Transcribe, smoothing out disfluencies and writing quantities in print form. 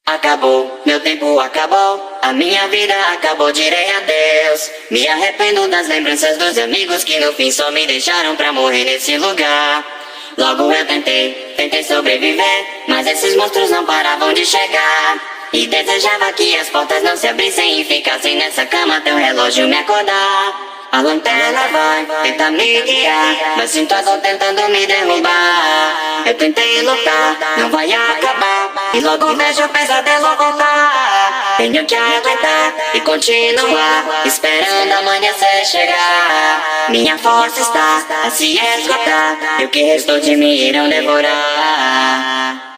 Acabou, meu tempo acabou, a minha vida acabou, direi adeus. Me arrependo das lembranças dos amigos que no fim só me deixaram pra morrer nesse lugar. Logo eu tentei sobreviver, mas esses monstros não paravam de chegar. E desejava que as portas não se abrissem e ficassem nessa cama até o relógio me acordar. A lanterna vai tentar me guiar, mas sinto a dor tentando me derrubar. Eu tentei lutar, não vai acabar, e logo vejo o pesadelo voltar. Tenho que aguentar e continuar, esperando amanhecer chegar. Minha força está a se esgotar, e o que restou de mim irão devorar.